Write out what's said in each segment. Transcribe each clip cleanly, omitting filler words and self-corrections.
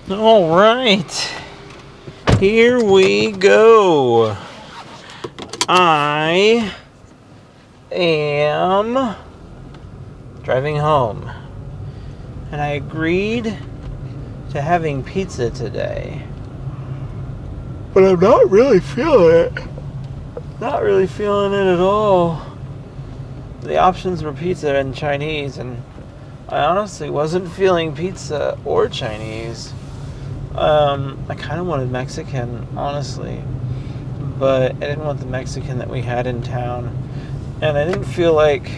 All right, here we go. I am driving home, and I agreed to having pizza today, but I'm not really feeling it. Not really feeling it at all. The options were pizza and Chinese, and I honestly wasn't feeling pizza or Chinese. I kind of wanted Mexican, honestly, but I didn't want the Mexican that we had in town, and I didn't feel like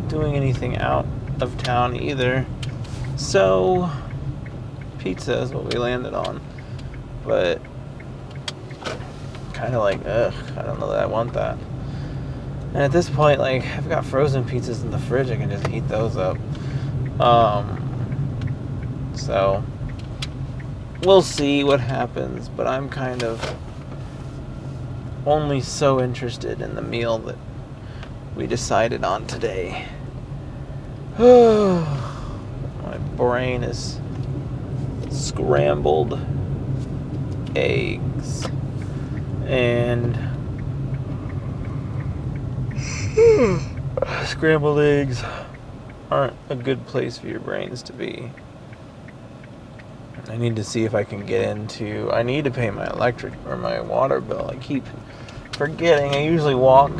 doing anything out of town either. So, pizza is what we landed on, but kind of like, I don't know that I want that. And at this point, like, I've got frozen pizzas in the fridge, I can just heat those up. So we'll see what happens, but I'm kind of only so interested in the meal that we decided on today. My brain is scrambled eggs and scrambled eggs aren't a good place for your brains to be. I need to see if I can get into... I need to pay my electric or my water bill. I keep forgetting. I usually walk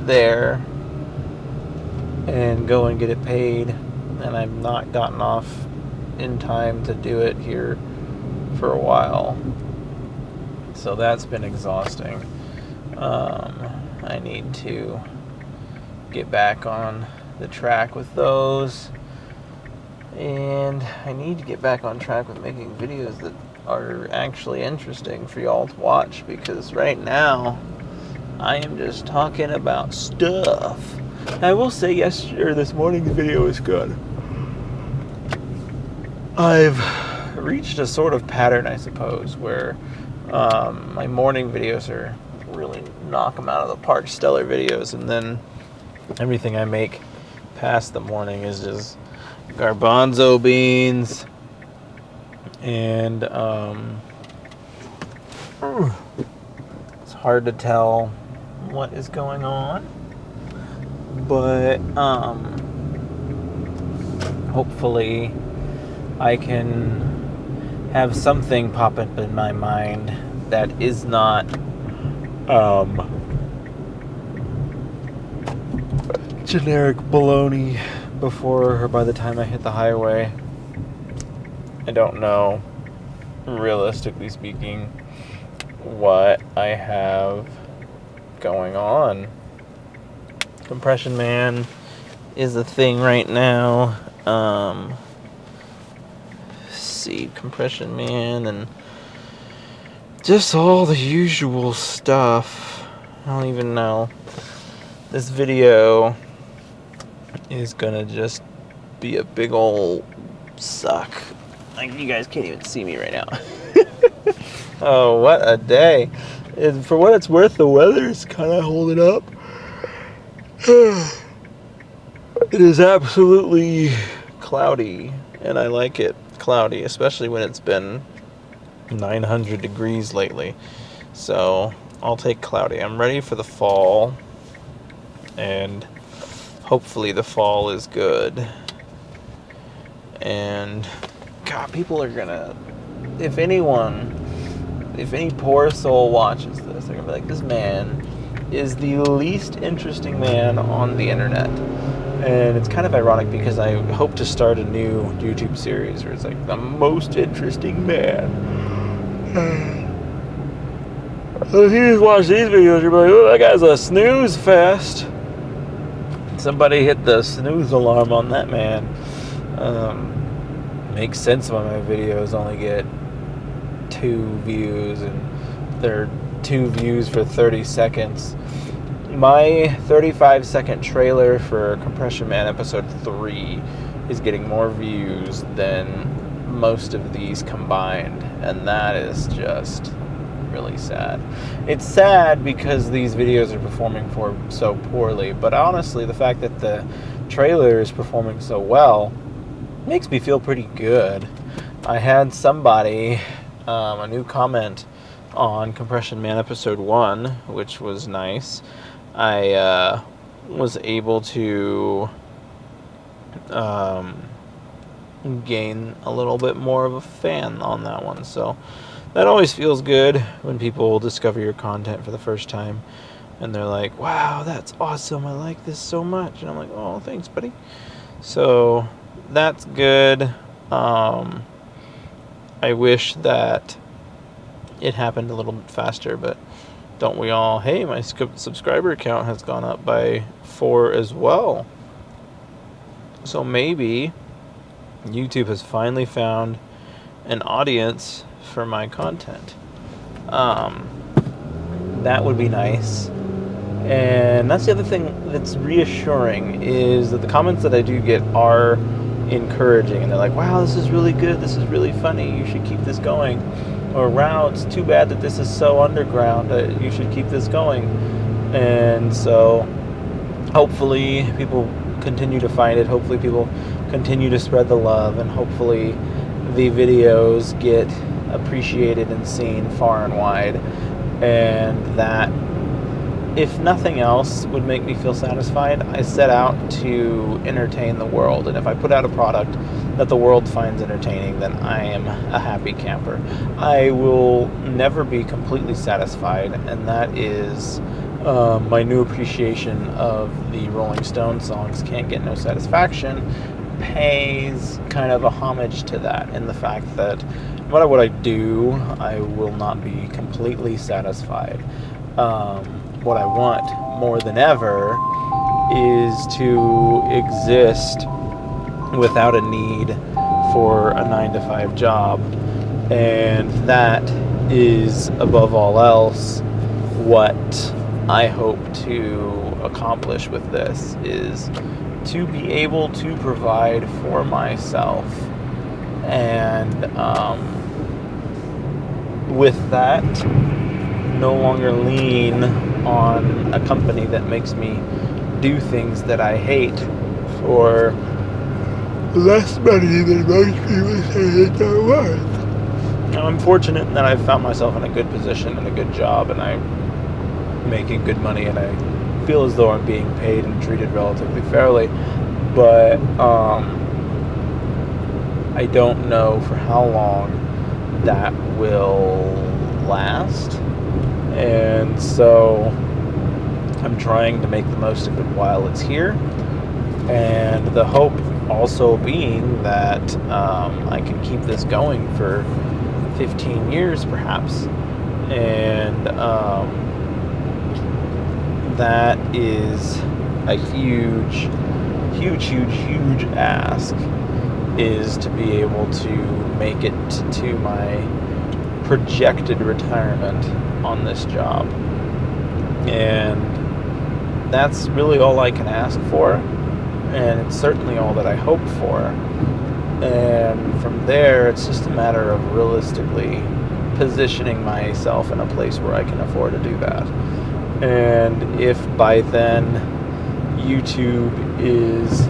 there and go and get it paid, and I've not gotten off in time to do it here for a while. So that's been exhausting. I need to get back on the track with those, and I need to get back on track with making videos that are actually interesting for y'all to watch, because right now I am just talking about stuff. I will say this morning's video was good. I've reached a sort of pattern, I suppose, where my morning videos are really knock them out of the park, stellar videos, and then everything I make past the morning is just garbanzo beans and it's hard to tell what is going on, but hopefully I can have something pop up in my mind that is not generic baloney before or by the time I hit the highway. I don't know, realistically speaking, what I have going on. Compression Man is a thing right now. See, Compression Man and just all the usual stuff. I don't even know. This video is gonna just be a big old suck. Like, you guys can't even see me right now. Oh, what a day. And for what it's worth, the weather is kind of holding up. It is absolutely cloudy, and I like it cloudy, especially when it's been 900 degrees lately. So I'll take cloudy. I'm ready for the fall, and hopefully the fall is good. And God, people are gonna, if any poor soul watches this, they're gonna be like, this man is the least interesting man on the internet. And it's kind of ironic because I hope to start a new YouTube series where it's like the most interesting man. So if you just watch these videos, you're like, oh, that guy's a snooze fest. Somebody hit the snooze alarm on that man. Makes sense why my videos only get 2 views, and they're 2 views for 30 seconds. My 35-second trailer for Compression Man episode 3 is getting more views than most of these combined, and that is just really sad. It's sad because these videos are performing so poorly, but honestly, the fact that the trailer is performing so well makes me feel pretty good. I had somebody, a new comment on Compression Man episode 1, which was nice. I was able to gain a little bit more of a fan on that one, so that always feels good when people discover your content for the first time and they're like, wow, that's awesome, I like this so much, and I'm like, oh, thanks, buddy. So that's good. I wish that it happened a little bit faster, but don't we all? Hey, my subscriber count has gone up by 4 as well. So maybe YouTube has finally found an audience for my content. That would be nice. And that's the other thing that's reassuring, is that the comments that I do get are encouraging, and they're like, wow, this is really good, this is really funny, you should keep this going. Or, wow, it's too bad that this is so underground, you should keep this going. And so hopefully people continue to find it, hopefully people continue to spread the love, and hopefully the videos get appreciated and seen far and wide, and that, if nothing else would make me feel satisfied, I set out to entertain the world. And if I put out a product that the world finds entertaining, then I am a happy camper. I will never be completely satisfied, and that is my new appreciation of the Rolling Stones songs, Can't Get No Satisfaction, pays kind of a homage to that, in the fact that no matter what I do, I will not be completely satisfied. What I want more than ever is to exist without a need for a 9-to-5 job, and that is, above all else, what I hope to accomplish with this, is to be able to provide for myself, and with that, no longer lean on a company that makes me do things that I hate for less money than most people say it's worth. Now, I'm fortunate that I've found myself in a good position and a good job, and I'm making good money, and I feel as though I'm being paid and treated relatively fairly, but I don't know for how long that will last. And so I'm trying to make the most of it while it's here, and the hope also being that I can keep this going for 15 years perhaps, and that is a huge ask, is to be able to make it to my projected retirement on this job. And that's really all I can ask for, and it's certainly all that I hope for. And from there, it's just a matter of realistically positioning myself in a place where I can afford to do that. And if by then YouTube is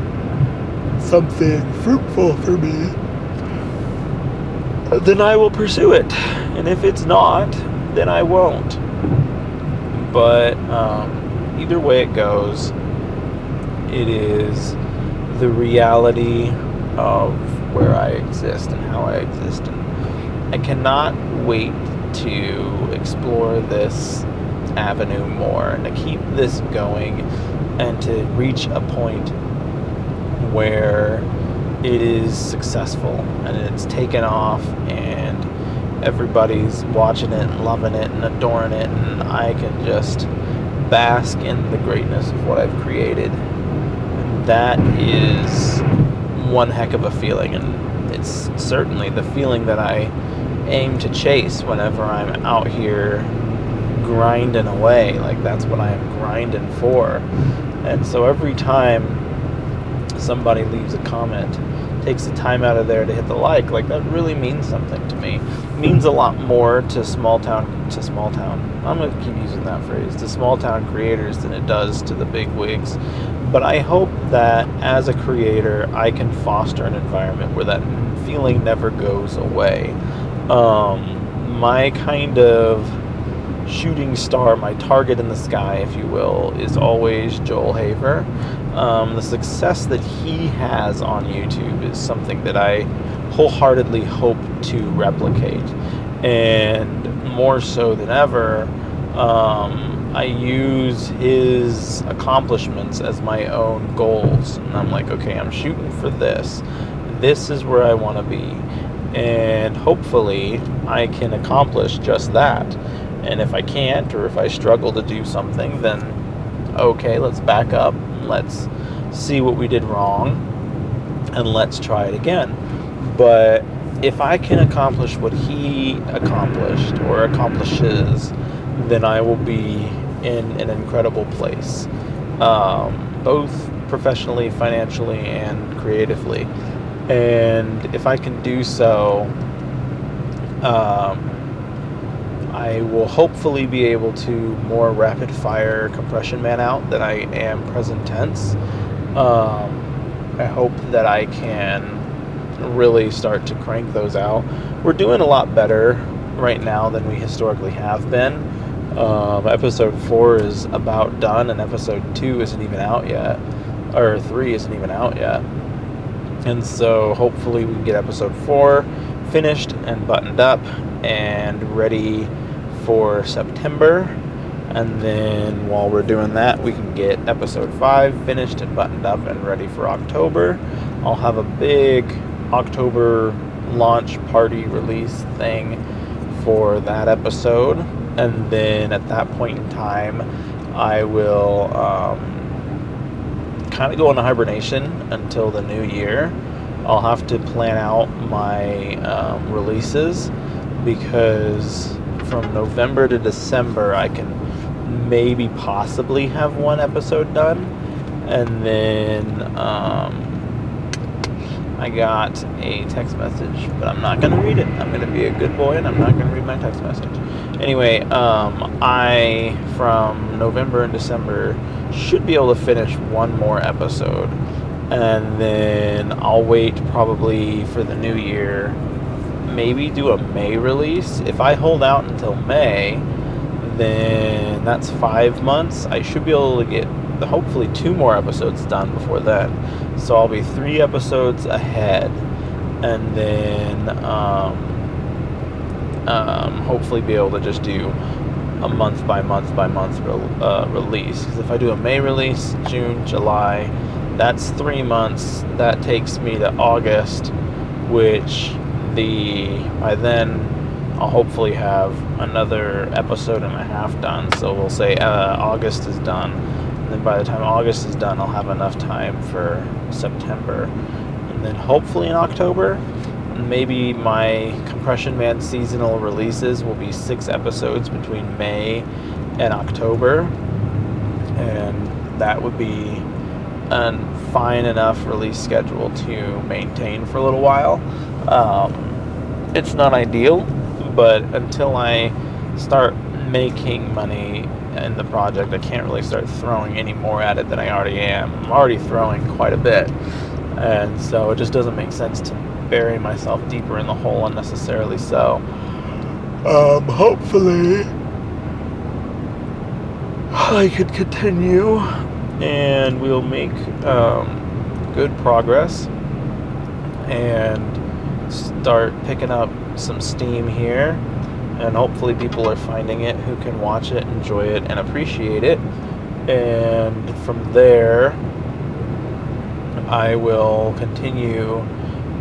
something fruitful for me, then I will pursue it. And if it's not, then I won't. But either way it goes, it is the reality of where I exist and how I exist. And I cannot wait to explore this avenue more, and to keep this going, and to reach a point where it is successful and it's taken off and everybody's watching it and loving it and adoring it, and I can just bask in the greatness of what I've created. And that is one heck of a feeling, and it's certainly the feeling that I aim to chase whenever I'm out here grinding away. Like, that's what I'm grinding for. And so every time somebody leaves a comment, takes the time out of there to hit the like that really means something to me. It means a lot more to small town, I'm going to keep using that phrase, to small town creators than it does to the big wigs. But I hope that as a creator, I can foster an environment where that feeling never goes away. My kind of shooting star, my target in the sky, if you will, is always Joel Haver. The success that he has on YouTube is something that I wholeheartedly hope to replicate. And more so than ever, I use his accomplishments as my own goals. And I'm like, okay, I'm shooting for this. This is where I want to be. And hopefully I can accomplish just that. And if I can't, or if I struggle to do something, then okay, let's back up. Let's see what we did wrong, and let's try it again. But if I can accomplish what he accomplished or accomplishes, then I will be in an incredible place, both professionally, financially, and creatively. And if I can do so, I will hopefully be able to more rapid fire compression man out than I am present tense. I hope that I can really start to crank those out. We're doing a lot better right now than we historically have been. Episode 4 is about done, and episode 2 isn't even out yet, or 3 isn't even out yet. And so hopefully we can get episode 4 finished and buttoned up and ready for September. And then while we're doing that, we can get episode 5 finished and buttoned up and ready for October. I'll have a big October launch party release thing for that episode. And then at that point in time, I will kind of go into hibernation until the new year. I'll have to plan out my releases, because from November to December I can maybe possibly have one episode done. And then I got a text message, but I'm not going to read it. I'm going to be a good boy and I'm not going to read my text message. Anyway, I, from November and December, should be able to finish one more episode. And then I'll wait probably for the new year, maybe do a May release. If I hold out until May, then that's 5 months. I should be able to get hopefully 2 more episodes done before then. So I'll be 3 episodes ahead, and then hopefully be able to just do a month by month release. Because if I do a May release, June, July, that's 3 months. That takes me to August, which by then I'll hopefully have another episode and a half done. So we'll say August is done. And then by the time August is done, I'll have enough time for September. And then hopefully in October, maybe my Compression Man seasonal releases will be 6 episodes between May and October. And that would be a fine enough release schedule to maintain for a little while. It's not ideal, but until I start making money in the project, I can't really start throwing any more at it than I already am. I'm already throwing quite a bit, and so it just doesn't make sense to bury myself deeper in the hole unnecessarily. So hopefully I could continue and we'll make good progress and start picking up some steam here, and hopefully people are finding it who can watch it, enjoy it, and appreciate it. And from there I will continue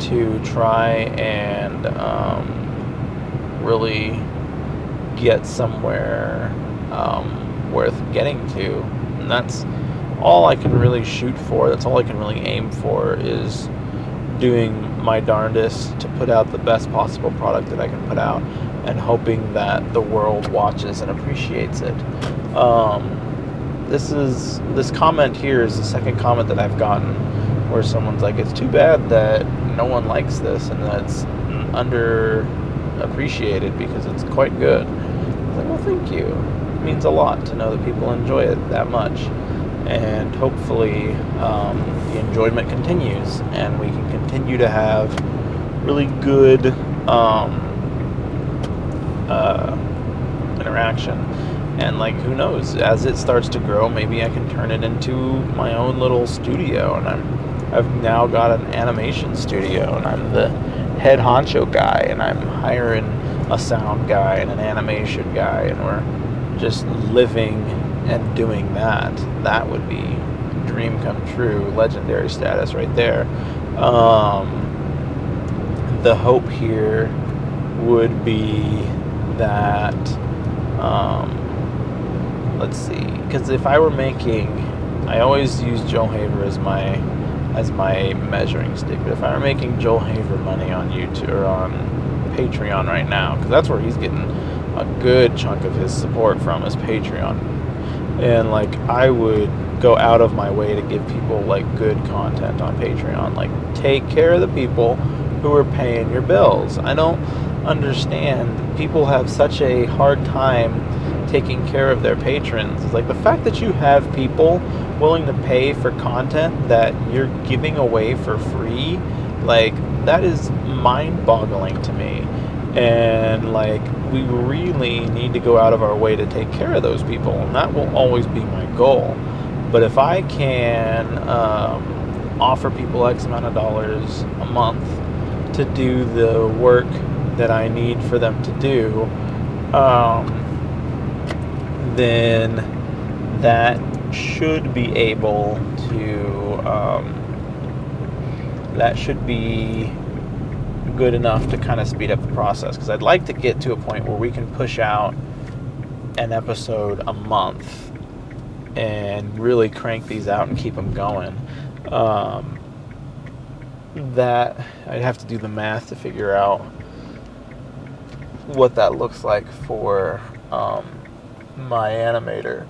to try and really get somewhere worth getting to. And that's all I can really shoot for. That's all I can really aim for, is doing my darndest to put out the best possible product that I can put out, and hoping that the world watches and appreciates it. This comment here is the second comment that I've gotten where someone's like, it's too bad that no one likes this and that's underappreciated because it's quite good. I'm like, well, thank you. It means a lot to know that people enjoy it that much. And hopefully the enjoyment continues and we can continue to have really good interaction. And like, who knows, as it starts to grow, maybe I can turn it into my own little studio. And I've now got an animation studio, and I'm the head honcho guy, and I'm hiring a sound guy and an animation guy, and we're just living and doing that. That would be dream come true, legendary status right there. The hope here would be that, let's see, because if I were making, I always use Joel Haver as my measuring stick, but if I were making Joel Haver money on YouTube or on Patreon right now, because that's where he's getting a good chunk of his support from, is Patreon, and like, I would go out of my way to give people like good content on Patreon, like take care of the people who are paying your bills. I don't understand, people have such a hard time taking care of their patrons. It's like the fact that you have people willing to pay for content that you're giving away for free, like, that is mind-boggling to me. And like, we really need to go out of our way to take care of those people, and that will always be my goal. But if I can offer people X amount of dollars a month to do the work that I need for them to do, then that should be able to, that should be good enough to kind of speed up the process, because I'd like to get to a point where we can push out an episode a month and really crank these out and keep them going. That I'd have to do the math to figure out what that looks like for my animator,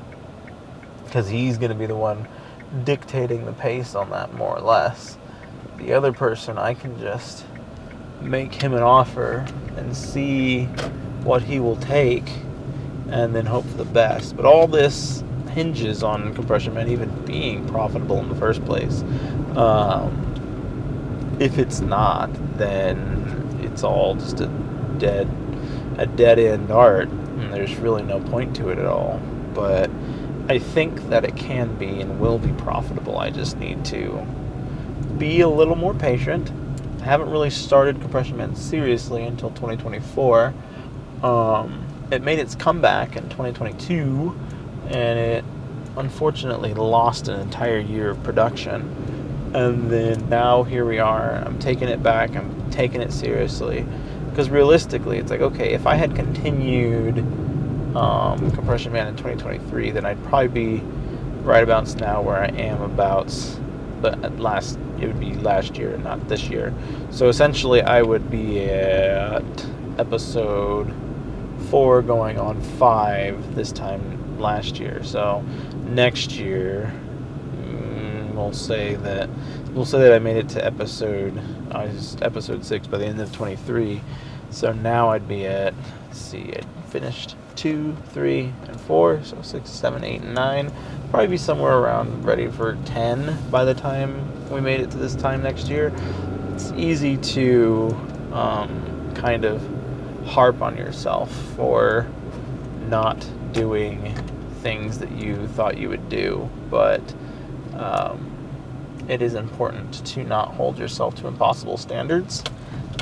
because he's going to be the one dictating the pace on that, more or less. The other person, I can just make him an offer and see what he will take, and then hope for the best. But all this hinges on Compression Man even being profitable in the first place. If it's not, then it's all just a dead end art, and there's really no point to it at all. But I think that it can be and will be profitable. I just need to be a little more patient. I haven't really started Compression Man seriously until 2024. It made its comeback in 2022, and it unfortunately lost an entire year of production. And then now here we are. I'm taking it back. I'm taking it seriously. Because realistically, it's like, okay, if I had continued Compression Man in 2023, then I'd probably be right about now where I am about, but it would be last year, not this year. So essentially, I would be at episode 4 going on 5 this time last year. So next year, we'll say that I made it to episode 6 by the end of 23. So now I'd be at, let's see, I finished 2, 3, and 4, so 6, 7, 8, and 9. Probably be somewhere around ready for 10 by the time we made it to this time next year. It's easy to kind of harp on yourself for not doing things that you thought you would do, but it is important to not hold yourself to impossible standards.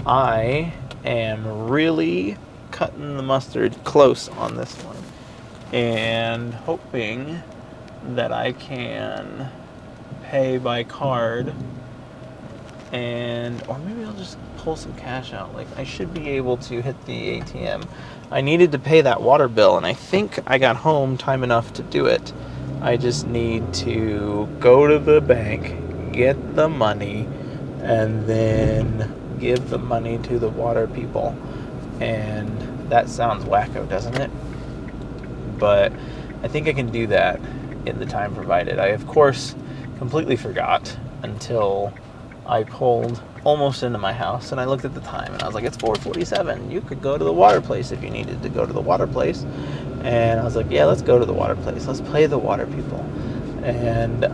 I am really cutting the mustard close on this one, and hoping that I can pay by card, or maybe I'll just pull some cash out. Like, I should be able to hit the ATM. I needed to pay that water bill, and I think I got home time enough to do it. I just need to go to the bank, get the money, and then give the money to the water people. And that sounds wacko, doesn't it? But I think I can do that in the time provided. I, of course, completely forgot until I pulled almost into my house, and I looked at the time, and I was like, it's 4:47. You could go to the water place if you needed to go to the water place. And I was like, yeah, let's go to the water place. Let's play the water people. And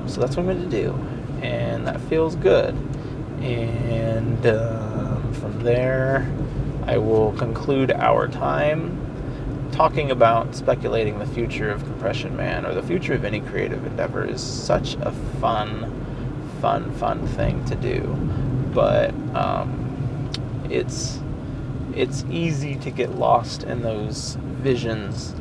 so that's what I'm going to do. And that feels good. And from there, I will conclude our time talking about speculating the future of Compression Man, or the future of any creative endeavor, is such a fun thing to do. But it's easy to get lost in those visions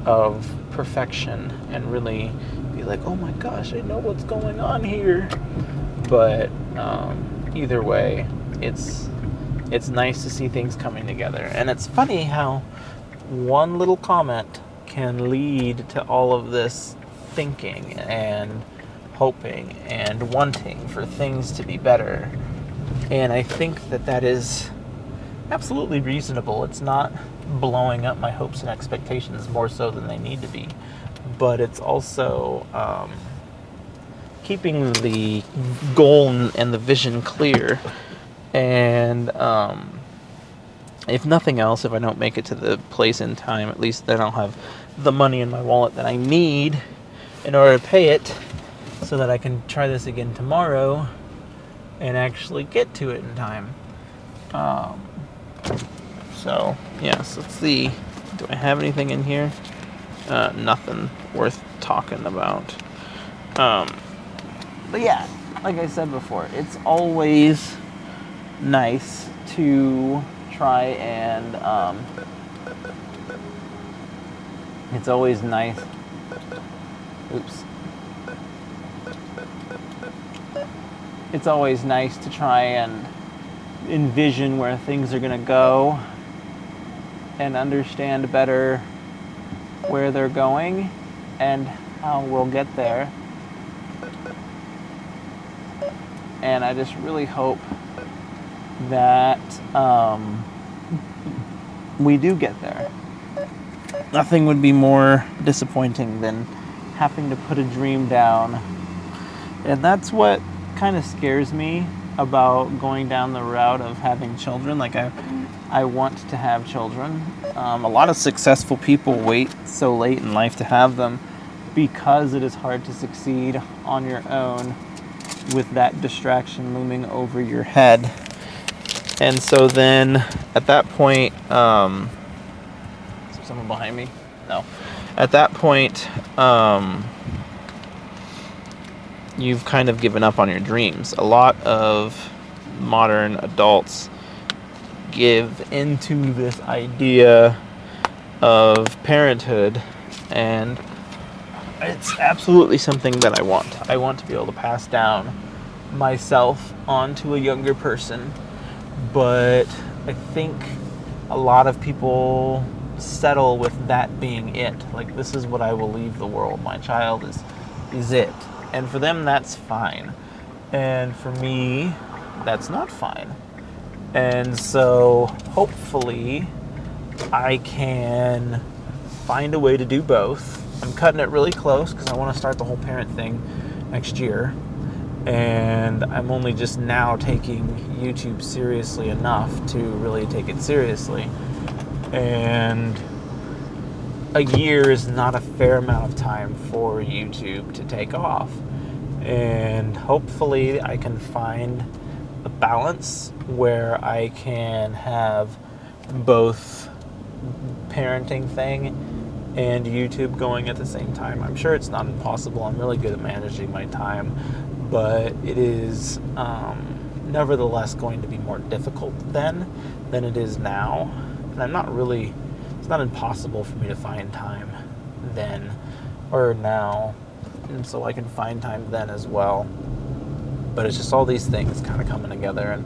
of perfection and really be like, oh my gosh, I know what's going on here. But either way, it's nice to see things coming together. And it's funny how one little comment can lead to all of this thinking and hoping and wanting for things to be better. And I think that is absolutely reasonable. It's not blowing up my hopes and expectations more so than they need to be. But it's also keeping the goal and the vision clear. And if nothing else, if I don't make it to the place in time, at least then I'll have the money in my wallet that I need in order to pay it, so that I can try this again tomorrow and actually get to it in time. So, yes, let's see. Do I have anything in here? Nothing worth talking about. But yeah, like I said before, it's always nice to try and it's always nice to try and envision where things are going to go and understand better where they're going and how we'll get there. And I just really hope that we do get there. Nothing would be more disappointing than having to put a dream down. And that's what kind of scares me about going down the route of having children. Like, I want to have children. A lot of successful people wait so late in life to have them because it is hard to succeed on your own with that distraction looming over your head. And so then at that point, is there someone behind me? No. At that point, you've kind of given up on your dreams. A lot of modern adults give into this idea of parenthood, and it's absolutely something that I want. I want to be able to pass down myself onto a younger person, but I think a lot of people settle with that being it. Like, this is what I will leave the world. My child is it. And for them, that's fine. And for me, that's not fine. And so hopefully I can find a way to do both. I'm cutting it really close because I want to start the whole parent thing next year. And I'm only just now taking YouTube seriously enough to really take it seriously. And a year is not a fair amount of time for YouTube to take off. And hopefully I can find a balance where I can have both parenting thing and YouTube going at the same time. I'm sure it's not impossible. I'm really good at managing my time, but it is nevertheless going to be more difficult then than it is now. And it's not impossible for me to find time then or now, and so I can find time then as well. But it's just all these things kind of coming together, and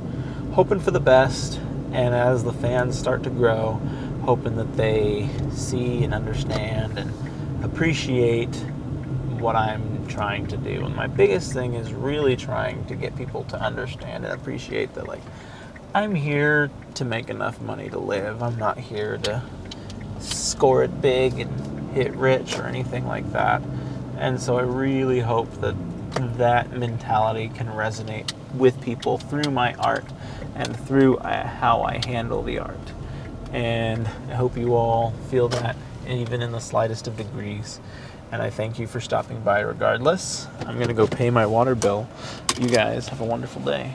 hoping for the best. And as the fans start to grow, hoping that they see and understand and appreciate what I'm trying to do. And my biggest thing is really trying to get people to understand and appreciate that, like, I'm here to make enough money to live. I'm not here to score it big and hit rich or anything like that. And so I really hope that that mentality can resonate with people through my art and through how I handle the art. And I hope you all feel that, even in the slightest of degrees. And I thank you for stopping by regardless. I'm going to go pay my water bill. You guys have a wonderful day.